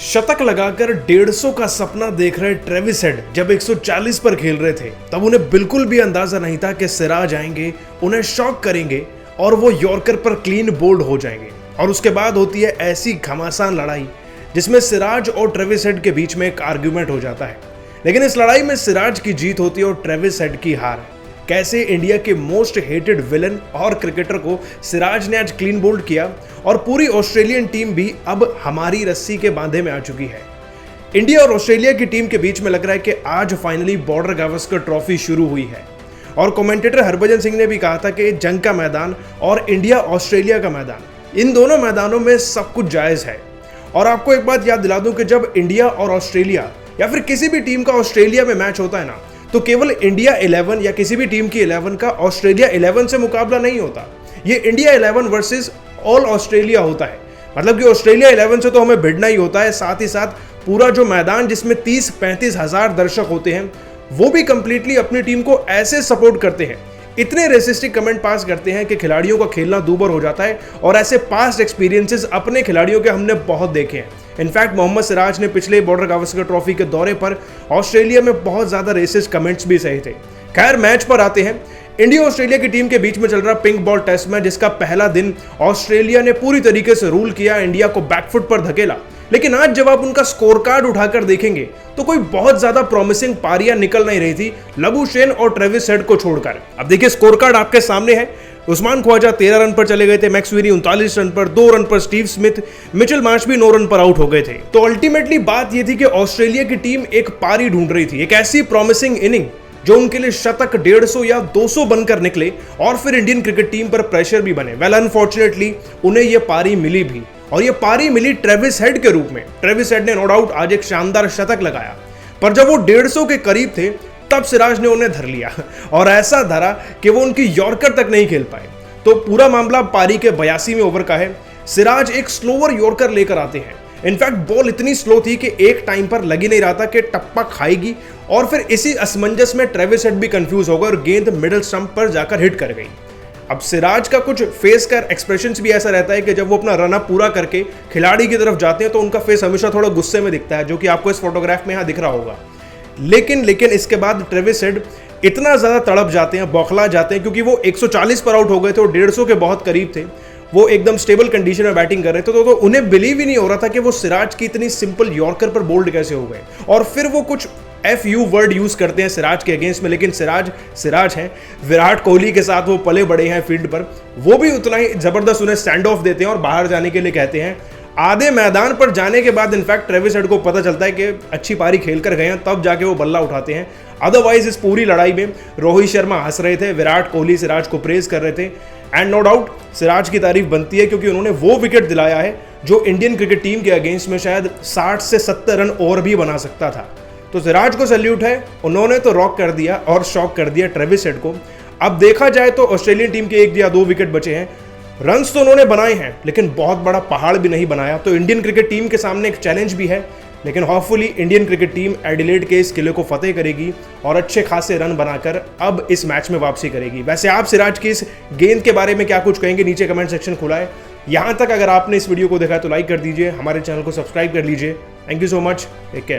शतक लगाकर 150 का सपना देख रहे ट्रेविस हेड जब 140 पर खेल रहे थे तब उन्हें बिल्कुल भी अंदाजा नहीं था कि सिराज आएंगे, उन्हें शॉक करेंगे और वो यॉर्कर पर क्लीन बोल्ड हो जाएंगे। और उसके बाद होती है ऐसी घमासान लड़ाई जिसमें सिराज और ट्रेविस हेड के बीच में एक आर्ग्यूमेंट हो जाता है, लेकिन इस लड़ाई में सिराज की जीत होती है और ट्रेविस हेड की हार। कैसे इंडिया के मोस्ट हेटेड विलन और क्रिकेटर को सिराज ने आज क्लीन बोल्ड किया और पूरी ऑस्ट्रेलियन टीम भी अब हमारी रस्सी के बांधे में आ चुकी है। इंडिया और ऑस्ट्रेलिया की टीम के बीच में लग रहा है कि आज फाइनली बॉर्डर गावस्कर ट्रॉफी शुरू हुई है। और कमेंटेटर हरभजन सिंह ने भी कहा था कि जंग का मैदान और इंडिया ऑस्ट्रेलिया का मैदान, इन दोनों मैदानों में सब कुछ जायज है। और आपको एक बात याद दिला दूं कि जब इंडिया और ऑस्ट्रेलिया या फिर किसी भी टीम का ऑस्ट्रेलिया में मैच होता है ना, तो केवल इंडिया 11 या किसी भी टीम की 11 का ऑस्ट्रेलिया 11 से मुकाबला नहीं होता। ये इंडिया 11 वर्सेस ऑल ऑस्ट्रेलिया होता है। मतलब कि ऑस्ट्रेलिया 11 से तो हमें भिड़ना ही होता है, साथ ही साथ पूरा जो मैदान जिसमें 30-35 हजार दर्शक होते हैं वो भी कंप्लीटली अपनी टीम को ऐसे सपोर्ट करते हैं, इतने रेसिस्टिक कमेंट पास करते हैं कि खिलाड़ियों का खेलना दूभर हो जाता है। और ऐसे पास्ट एक्सपीरियंसेस अपने खिलाड़ियों के हमने बहुत देखे हैं। इनफैक्ट मोहम्मद सिराज ने पिछले बॉर्डर गावस्कर ट्रॉफी के दौरे पर ऑस्ट्रेलिया में बहुत ज्यादा रेसिस्ट कमेंट्स भी सही थे। खैर, मैच पर आते हैं। इंडिया ऑस्ट्रेलिया की टीम के बीच में चल रहा पिंक बॉल टेस्ट मैच, जिसका पहला दिन ऑस्ट्रेलिया ने पूरी तरीके से रूल किया, इंडिया को बैकफुट पर धकेला। लेकिन आज जब आप उनका स्कोर कार्ड उठाकर देखेंगे तो कोई बहुत ज्यादा प्रॉमिसिंग पारियां निकल नहीं रही थी लबुशेन और ट्रेविस हेड को छोड़कर। अब देखिए, स्कोर कार्ड आपके सामने है। उस्मान ख्वाजा 13 रन पर चले गए थे, मैक्सवेरी 39 रन पर, 2 रन पर स्टीव स्मिथ, मिचेल मार्श भी 9 रन पर आउट हो गए थे। तो अल्टीमेटली बात यह थी कि ऑस्ट्रेलिया की टीम एक पारी ढूंढ रही थी, एक ऐसी प्रॉमिसिंग इनिंग जो उनके लिए शतक 150 या 200 बनकर निकले और फिर इंडियन क्रिकेट टीम पर प्रेशर भी बने। वेल, अनफॉर्चुनेटली उन्हें यह पारी मिली भी, और ये पारी मिली ट्रेविस हेड के रूप में। ट्रेविस हेड ने नो डाउट आज एक शानदार शतक लगाया, पर जब वो 150 के करीब थे तब सिराज ने उन्हें धर लिया और ऐसा धरा कि वो उनकी यॉर्कर तक नहीं खेल पाए। तो पूरा मामला पारी के 82वें ओवर का है। सिराज एक स्लोअर यॉर्कर लेकर आते हैं। इनफैक्ट बॉल इतनी स्लो थी कि एक टाइम पर लग ही नहीं रहा था कि टप्पा खाएगी, और फिर इसी असमंजस में ट्रेविस हेड भी कंफ्यूज हो गए और गेंद मिडिल स्टंप पर जाकर हिट कर गई। अब सिराज का कुछ फेस का एक्सप्रेशंस भी ऐसा रहता है कि जब वो अपना रन अप पूरा करके खिलाड़ी की तरफ जाते हैं तो उनका फेस हमेशा थोड़ा गुस्से में दिखता है, जो कि आपको इस फोटोग्राफ में यहाँ दिख रहा होगा। लेकिन इसके बाद ट्रेविस हेड इतना ज्यादा तड़प जाते हैं, बौखला जाते हैं, क्योंकि वो 140 पर आउट हो गए थे और 150 के बहुत करीब थे। वो एकदम स्टेबल कंडीशन में बैटिंग कर रहे थे, तो उन्हें बिलीव ही नहीं हो रहा था कि वो सिराज की इतनी सिंपल यॉर्कर पर बोल्ड कैसे हो गए। और फिर वो कुछ FU वर्ड यूज करते हैं सिराज के अगेंस्ट में, लेकिन सिराज हैं, विराट कोहली के साथ वो पले बड़े हैं फील्ड पर, वो भी उतना ही जबरदस्त उन्हें स्टैंड ऑफ देते हैं और बाहर जाने के लिए कहते हैं। आधे मैदान पर जाने के बाद इनफैक्ट ट्रेविस हेड को पता चलता है कि अच्छी पारी खेल कर गए हैं, तब जाके वो बल्ला उठाते हैं। अदरवाइज इस पूरी लड़ाई में रोहित शर्मा हंस रहे थे, विराट कोहली सिराज को प्रेज कर रहे थे। एंड नो डाउट सिराज की तारीफ बनती है, क्योंकि उन्होंने वो विकेट दिलाया है जो इंडियन क्रिकेट टीम के अगेंस्ट में शायद 60 से 70 रन और भी बना सकता था। तो सिराज को सैल्यूट है, उन्होंने तो रॉक कर दिया और शॉक कर दिया ट्रेविस हेड को। अब देखा जाए तो ऑस्ट्रेलियन टीम के 1 या 2 विकेट बचे हैं। रन्स तो उन्होंने बनाए हैं, लेकिन बहुत बड़ा पहाड़ भी नहीं बनाया। तो इंडियन क्रिकेट टीम के सामने एक चैलेंज भी है, लेकिन hopefully Indian cricket team Adelaide के इस किले को फतेह करेगी और अच्छे खासे रन बनाकर अब इस मैच में वापसी करेगी। वैसे आप सिराज की इस गेंद के बारे में क्या कुछ कहेंगे, नीचे कमेंट सेक्शन खुला है। यहां तक अगर आपने इस वीडियो को देखा तो लाइक कर दीजिए, हमारे चैनल को सब्सक्राइब कर लीजिए। Thank you so much, take care.